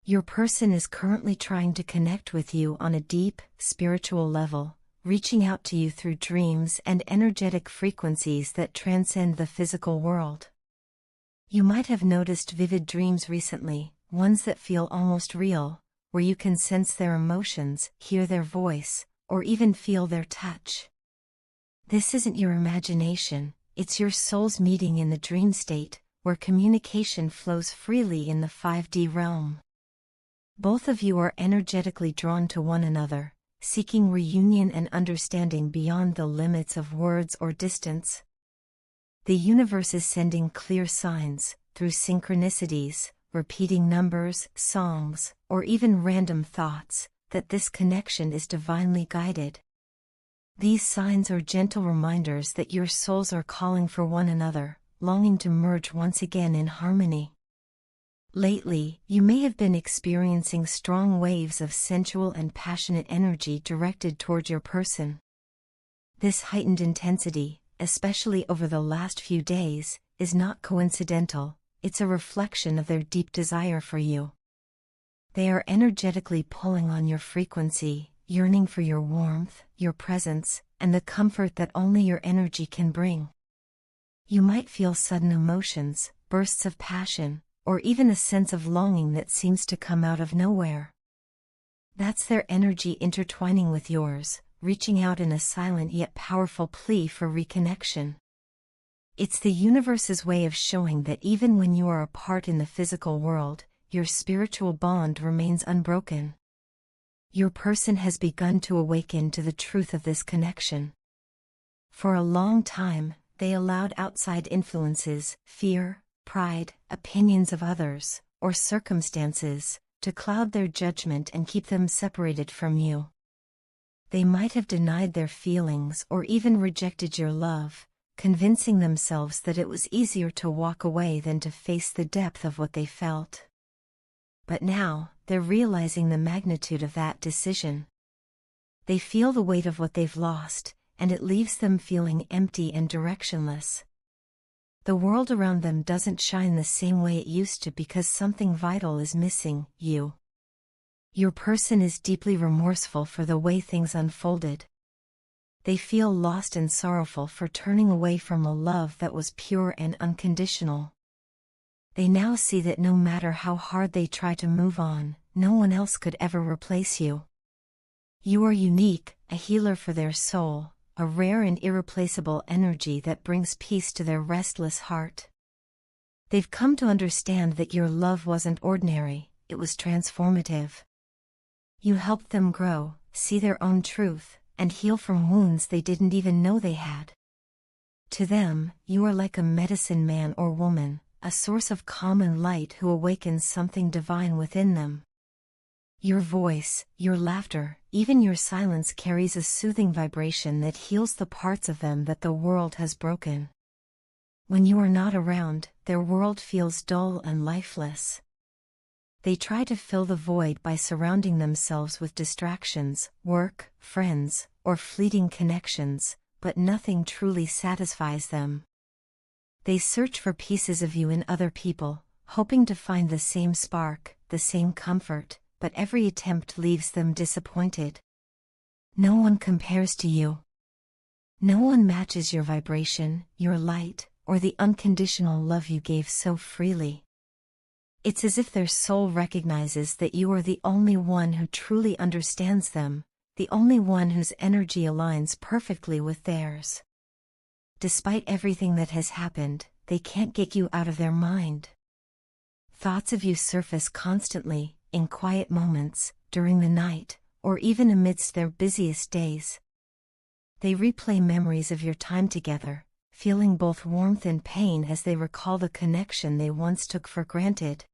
Your person is currently trying to connect with you on a deep, spiritual level, reaching out to you through dreams and energetic frequencies that transcend the physical world. You might have noticed vivid dreams recently, ones that feel almost real, where you can sense their emotions, hear their voice, or even feel their touch. This isn't your imagination, it's your soul's meeting in the dream state, where communication flows freely in the 5D realm. Both of you are energetically drawn to one another, seeking reunion and understanding beyond the limits of words or distance. The universe is sending clear signs, through synchronicities, repeating numbers, songs, or even random thoughts, that this connection is divinely guided. These signs are gentle reminders that your souls are calling for one another, longing to merge once again in harmony. Lately, you may have been experiencing strong waves of sensual and passionate energy directed toward your person. This heightened intensity, especially over the last few days, is not coincidental, it's a reflection of their deep desire for you. They are energetically pulling on your frequency, yearning for your warmth, your presence, and the comfort that only your energy can bring. You might feel sudden emotions, bursts of passion, or even a sense of longing that seems to come out of nowhere. That's their energy intertwining with yours, reaching out in a silent yet powerful plea for reconnection. It's the universe's way of showing that even when you are apart in the physical world, your spiritual bond remains unbroken. Your person has begun to awaken to the truth of this connection. For a long time, they allowed outside influences, fear, pride, opinions of others, or circumstances, to cloud their judgment and keep them separated from you. They might have denied their feelings or even rejected your love, convincing themselves that it was easier to walk away than to face the depth of what they felt. But now, they're realizing the magnitude of that decision. They feel the weight of what they've lost, and it leaves them feeling empty and directionless. The world around them doesn't shine the same way it used to because something vital is missing, you. Your person is deeply remorseful for the way things unfolded. They feel lost and sorrowful for turning away from a love that was pure and unconditional. They now see that no matter how hard they try to move on, no one else could ever replace you. You are unique, a healer for their soul, a rare and irreplaceable energy that brings peace to their restless heart. They've come to understand that your love wasn't ordinary, it was transformative. You helped them grow, see their own truth, and heal from wounds they didn't even know they had. To them, you are like a medicine man or woman, a source of calm and light who awakens something divine within them. Your voice, your laughter, even your silence carries a soothing vibration that heals the parts of them that the world has broken. When you are not around, their world feels dull and lifeless. They try to fill the void by surrounding themselves with distractions, work, friends, or fleeting connections, but nothing truly satisfies them. They search for pieces of you in other people, hoping to find the same spark, the same comfort, but every attempt leaves them disappointed. No one compares to you. No one matches your vibration, your light, or the unconditional love you gave so freely. It's as if their soul recognizes that you are the only one who truly understands them, the only one whose energy aligns perfectly with theirs. Despite everything that has happened, they can't get you out of their mind. Thoughts of you surface constantly, in quiet moments, during the night, or even amidst their busiest days. They replay memories of your time together, feeling both warmth and pain as they recall the connection they once took for granted.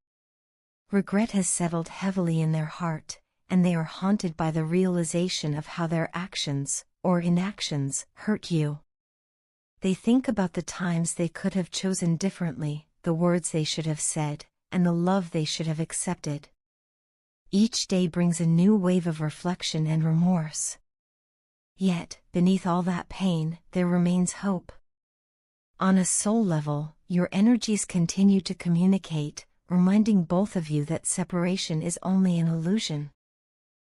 Regret has settled heavily in their heart, and they are haunted by the realization of how their actions, or inactions, hurt you. They think about the times they could have chosen differently, the words they should have said, and the love they should have accepted. Each day brings a new wave of reflection and remorse. Yet, beneath all that pain, there remains hope. On a soul level, your energies continue to communicate, reminding both of you that separation is only an illusion.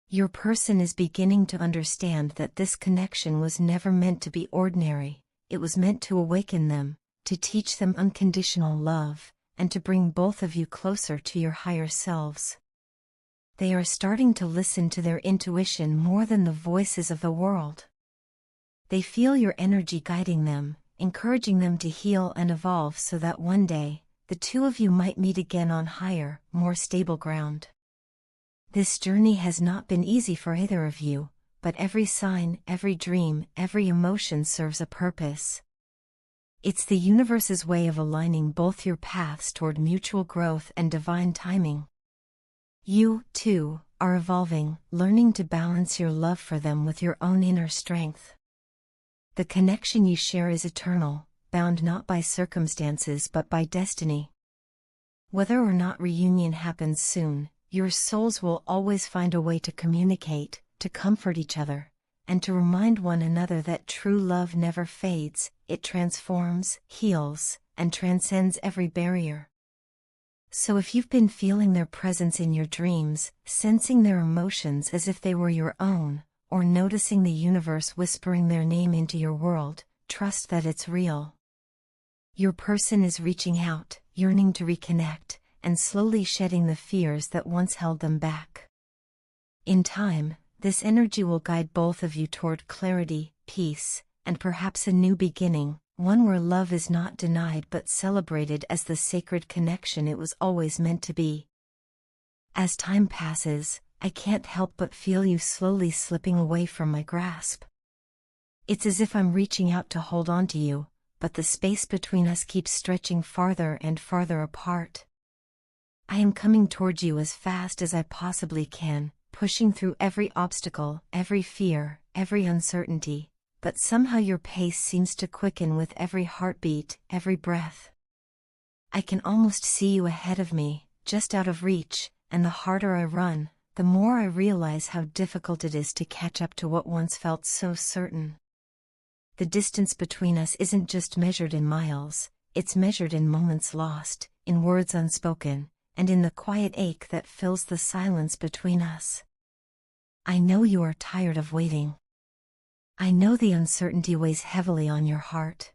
Your person is beginning to understand that this connection was never meant to be ordinary. It was meant to awaken them, to teach them unconditional love, and to bring both of you closer to your higher selves. They are starting to listen to their intuition more than the voices of the world. They feel your energy guiding them, encouraging them to heal and evolve so that one day, the two of you might meet again on higher, more stable ground. This journey has not been easy for either of you, but every sign, every dream, every emotion serves a purpose. It's the universe's way of aligning both your paths toward mutual growth and divine timing. You, too, are evolving, learning to balance your love for them with your own inner strength. The connection you share is eternal, bound not by circumstances but by destiny. Whether or not reunion happens soon, your souls will always find a way to communicate, to comfort each other, and to remind one another that true love never fades, it transforms, heals, and transcends every barrier. So if you've been feeling their presence in your dreams, sensing their emotions as if they were your own, or noticing the universe whispering their name into your world, trust that it's real. Your person is reaching out, yearning to reconnect, and slowly shedding the fears that once held them back. In time, this energy will guide both of you toward clarity, peace, and perhaps a new beginning, one where love is not denied but celebrated as the sacred connection it was always meant to be. As time passes, I can't help but feel you slowly slipping away from my grasp. It's as if I'm reaching out to hold on to you, but the space between us keeps stretching farther and farther apart. I am coming toward you as fast as I possibly can, pushing through every obstacle, every fear, every uncertainty, but somehow your pace seems to quicken with every heartbeat, every breath. I can almost see you ahead of me, just out of reach, and the harder I run, the more I realize how difficult it is to catch up to what once felt so certain. The distance between us isn't just measured in miles, it's measured in moments lost, in words unspoken, and in the quiet ache that fills the silence between us. I know you are tired of waiting. I know the uncertainty weighs heavily on your heart.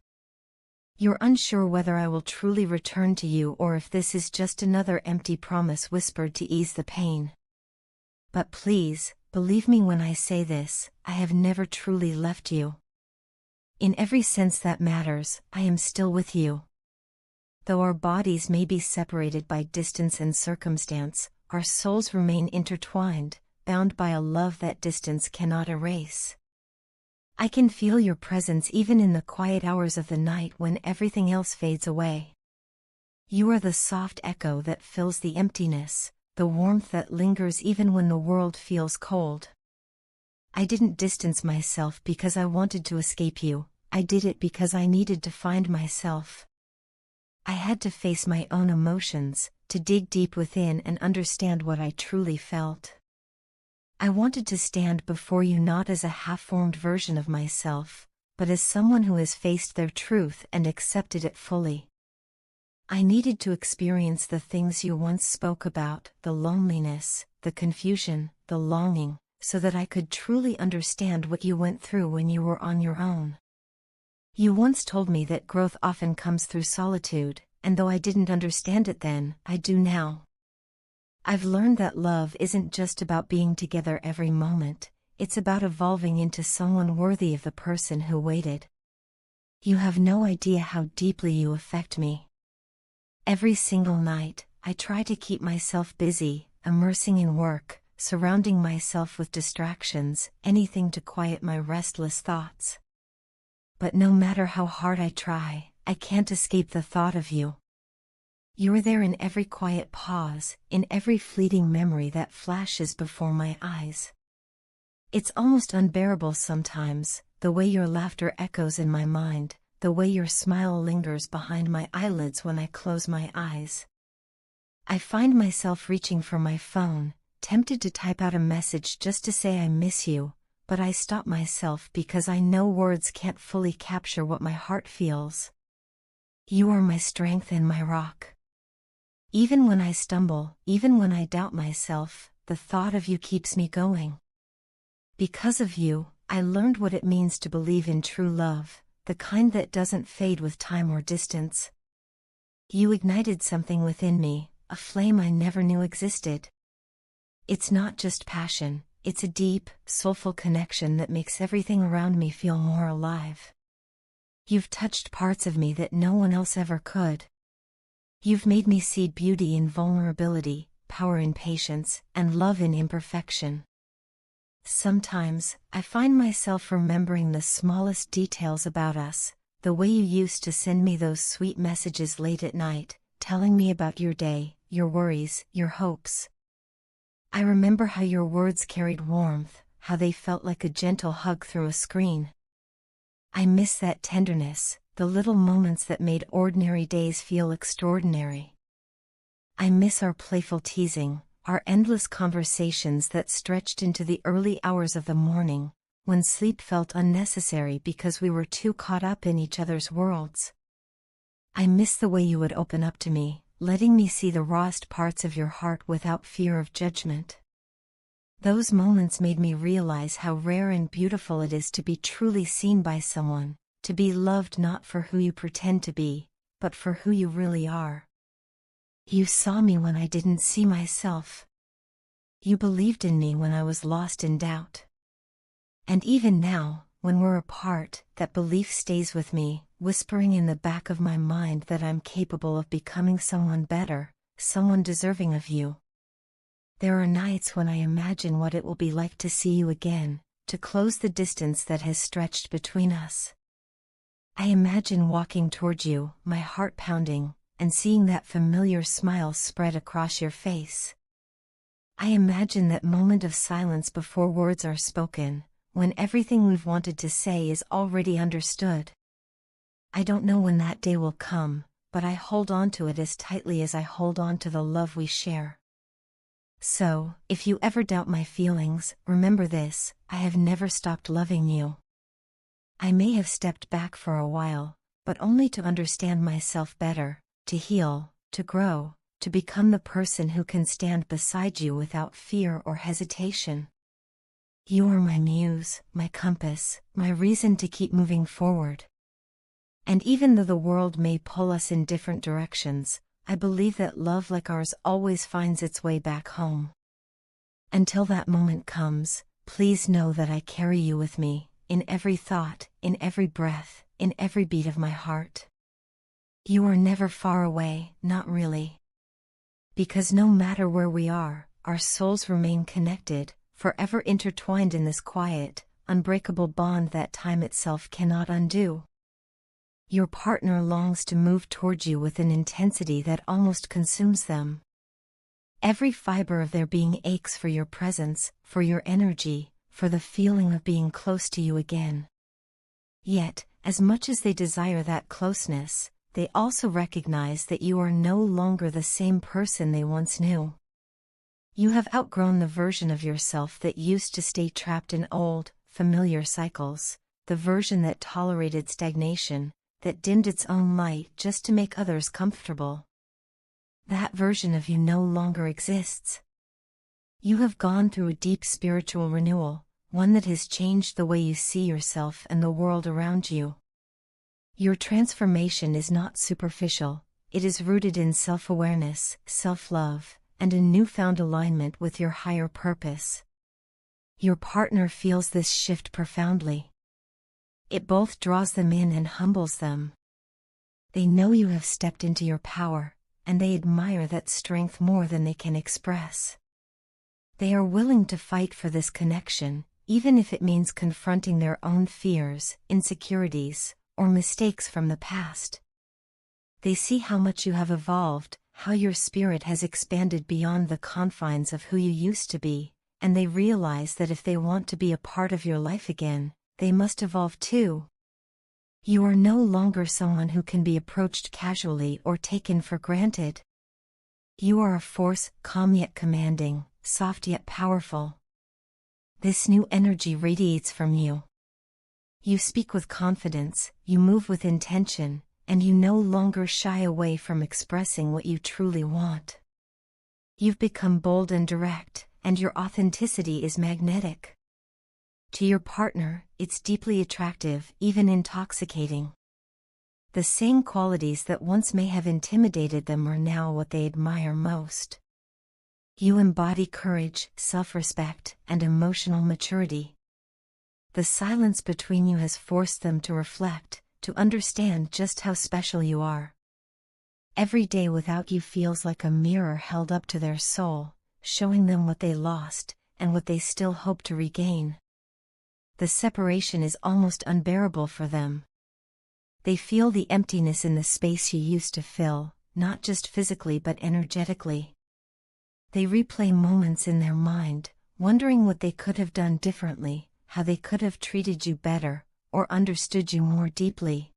You're unsure whether I will truly return to you or if this is just another empty promise whispered to ease the pain. But please, believe me when I say this, I have never truly left you. In every sense that matters, I am still with you. Though our bodies may be separated by distance and circumstance, our souls remain intertwined, bound by a love that distance cannot erase. I can feel your presence even in the quiet hours of the night when everything else fades away. You are the soft echo that fills the emptiness, the warmth that lingers even when the world feels cold. I didn't distance myself because I wanted to escape you, I did it because I needed to find myself. I had to face my own emotions, to dig deep within and understand what I truly felt. I wanted to stand before you not as a half-formed version of myself, but as someone who has faced their truth and accepted it fully. I needed to experience the things you once spoke about, the loneliness, the confusion, the longing, so that I could truly understand what you went through when you were on your own. You once told me that growth often comes through solitude, and though I didn't understand it then, I do now. I've learned that love isn't just about being together every moment, it's about evolving into someone worthy of the person who waited. You have no idea how deeply you affect me. Every single night, I try to keep myself busy, immersing in work, surrounding myself with distractions, anything to quiet my restless thoughts. But no matter how hard I try, I can't escape the thought of you. You're there in every quiet pause, in every fleeting memory that flashes before my eyes. It's almost unbearable sometimes, the way your laughter echoes in my mind, the way your smile lingers behind my eyelids when I close my eyes. I find myself reaching for my phone, tempted to type out a message just to say I miss you, but I stop myself because I know words can't fully capture what my heart feels. You are my strength and my rock. Even when I stumble, even when I doubt myself, the thought of you keeps me going. Because of you, I learned what it means to believe in true love, the kind that doesn't fade with time or distance. You ignited something within me, a flame I never knew existed. It's not just passion, it's a deep, soulful connection that makes everything around me feel more alive. You've touched parts of me that no one else ever could. You've made me see beauty in vulnerability, power in patience, and love in imperfection. Sometimes, I find myself remembering the smallest details about us, the way you used to send me those sweet messages late at night, telling me about your day, your worries, your hopes. I remember how your words carried warmth, how they felt like a gentle hug through a screen. I miss that tenderness, the little moments that made ordinary days feel extraordinary. I miss our playful teasing, our endless conversations that stretched into the early hours of the morning, when sleep felt unnecessary because we were too caught up in each other's worlds. I miss the way you would open up to me, letting me see the rawest parts of your heart without fear of judgment. Those moments made me realize how rare and beautiful it is to be truly seen by someone, to be loved not for who you pretend to be, but for who you really are. You saw me when I didn't see myself. You believed in me when I was lost in doubt. And even now, when we're apart, that belief stays with me, whispering in the back of my mind that I'm capable of becoming someone better, someone deserving of you. There are nights when I imagine what it will be like to see you again, to close the distance that has stretched between us. I imagine walking toward you, my heart pounding, and seeing that familiar smile spread across your face. I imagine that moment of silence before words are spoken, when everything we've wanted to say is already understood. I don't know when that day will come, but I hold on to it as tightly as I hold on to the love we share. So, if you ever doubt my feelings, remember this: I have never stopped loving you. I may have stepped back for a while, but only to understand myself better, to heal, to grow, to become the person who can stand beside you without fear or hesitation. You are my muse, my compass, my reason to keep moving forward. And even though the world may pull us in different directions, I believe that love like ours always finds its way back home. Until that moment comes, please know that I carry you with me, in every thought, in every breath, in every beat of my heart. You are never far away, not really. Because no matter where we are, our souls remain connected, forever intertwined in this quiet, unbreakable bond that time itself cannot undo. Your partner longs to move toward you with an intensity that almost consumes them. Every fiber of their being aches for your presence, for your energy, for the feeling of being close to you again. Yet, as much as they desire that closeness, they also recognize that you are no longer the same person they once knew. You have outgrown the version of yourself that used to stay trapped in old, familiar cycles, the version that tolerated stagnation, that dimmed its own light just to make others comfortable. That version of you no longer exists. You have gone through a deep spiritual renewal, one that has changed the way you see yourself and the world around you. Your transformation is not superficial, it is rooted in self-awareness, self-love, and a newfound alignment with your higher purpose. Your partner feels this shift profoundly. It both draws them in and humbles them. They know you have stepped into your power, and they admire that strength more than they can express. They are willing to fight for this connection, even if it means confronting their own fears, insecurities, or mistakes from the past. They see how much you have evolved, how your spirit has expanded beyond the confines of who you used to be, and they realize that if they want to be a part of your life again, they must evolve too. You are no longer someone who can be approached casually or taken for granted. You are a force, calm yet commanding, soft yet powerful. This new energy radiates from you. You speak with confidence, you move with intention, and you no longer shy away from expressing what you truly want. You've become bold and direct, and your authenticity is magnetic. To your partner, it's deeply attractive, even intoxicating. The same qualities that once may have intimidated them are now what they admire most. You embody courage, self-respect, and emotional maturity. The silence between you has forced them to reflect, to understand just how special you are. Every day without you feels like a mirror held up to their soul, showing them what they lost, and what they still hope to regain. The separation is almost unbearable for them. They feel the emptiness in the space you used to fill, not just physically but energetically. They replay moments in their mind, wondering what they could have done differently, how they could have treated you better, or understood you more deeply.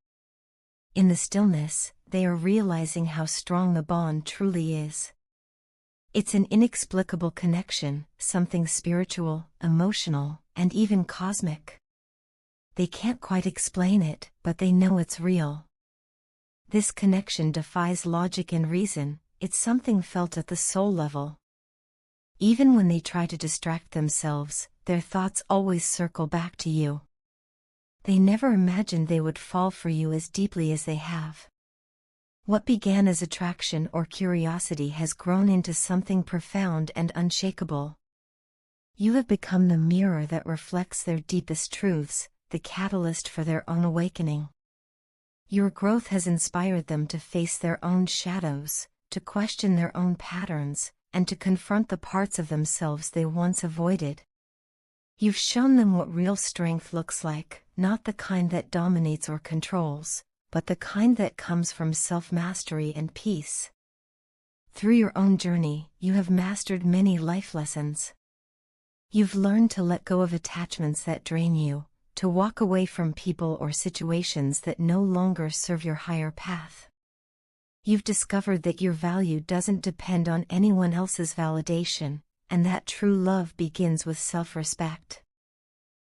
In the stillness, they are realizing how strong the bond truly is. It's an inexplicable connection, something spiritual, emotional, and even cosmic. They can't quite explain it, but they know it's real. This connection defies logic and reason, it's something felt at the soul level. Even when they try to distract themselves, their thoughts always circle back to you. They never imagined they would fall for you as deeply as they have. What began as attraction or curiosity has grown into something profound and unshakable. You have become the mirror that reflects their deepest truths, the catalyst for their own awakening. Your growth has inspired them to face their own shadows, to question their own patterns, and to confront the parts of themselves they once avoided. You've shown them what real strength looks like, not the kind that dominates or controls, but the kind that comes from self-mastery and peace. Through your own journey, you have mastered many life lessons. You've learned to let go of attachments that drain you, to walk away from people or situations that no longer serve your higher path. You've discovered that your value doesn't depend on anyone else's validation, and that true love begins with self-respect.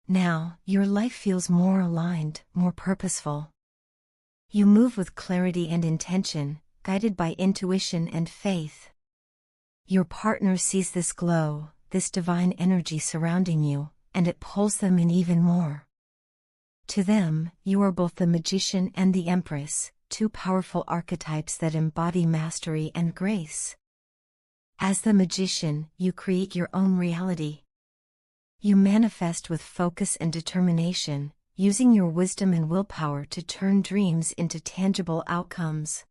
Now, your life feels more aligned, more purposeful. You move with clarity and intention, guided by intuition and faith. Your partner sees this glow, this divine energy surrounding you, and it pulls them in even more. To them, you are both the magician and the empress, two powerful archetypes that embody mastery and grace. As the magician, you create your own reality. You manifest with focus and determination, using your wisdom and willpower to turn dreams into tangible outcomes.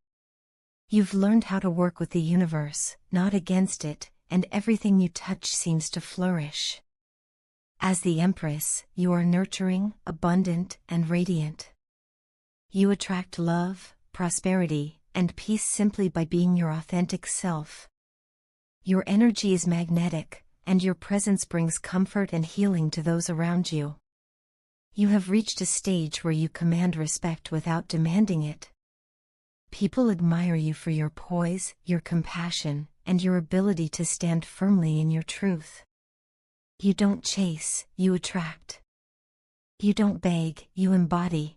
You've learned how to work with the universe, not against it, and everything you touch seems to flourish. As the Empress, you are nurturing, abundant, and radiant. You attract love, prosperity, and peace simply by being your authentic self. Your energy is magnetic, and your presence brings comfort and healing to those around you. You have reached a stage where you command respect without demanding it. People admire you for your poise, your compassion, and your ability to stand firmly in your truth. You don't chase, you attract. You don't beg, you embody.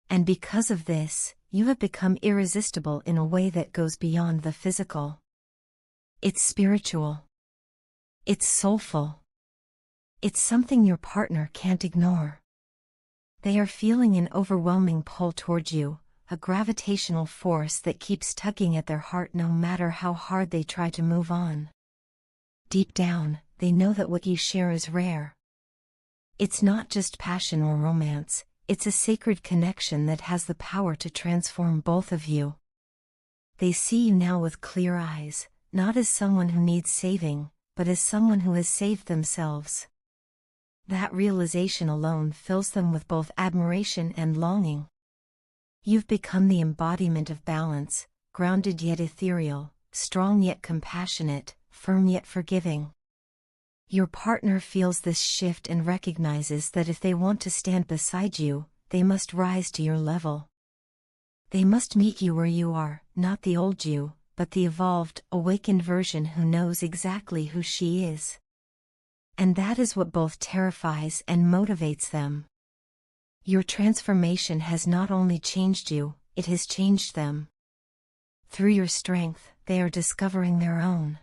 And because of this, you have become irresistible in a way that goes beyond the physical. It's spiritual. It's soulful. It's something your partner can't ignore. They are feeling an overwhelming pull toward you, a gravitational force that keeps tugging at their heart no matter how hard they try to move on. Deep down, they know that what you share is rare. It's not just passion or romance, it's a sacred connection that has the power to transform both of you. They see you now with clear eyes, not as someone who needs saving, but as someone who has saved themselves. That realization alone fills them with both admiration and longing. You've become the embodiment of balance, grounded yet ethereal, strong yet compassionate, firm yet forgiving. Your partner feels this shift and recognizes that if they want to stand beside you, they must rise to your level. They must meet you where you are, not the old you, but the evolved, awakened version who knows exactly who she is. And that is what both terrifies and motivates them. Your transformation has not only changed you, it has changed them. Through your strength, they are discovering their own.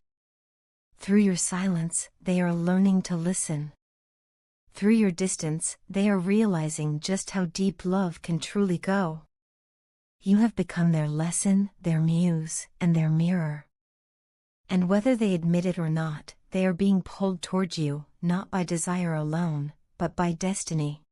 Through your silence, they are learning to listen. Through your distance, they are realizing just how deep love can truly go. You have become their lesson, their muse, and their mirror. And whether they admit it or not, they are being pulled towards you, not by desire alone, but by destiny.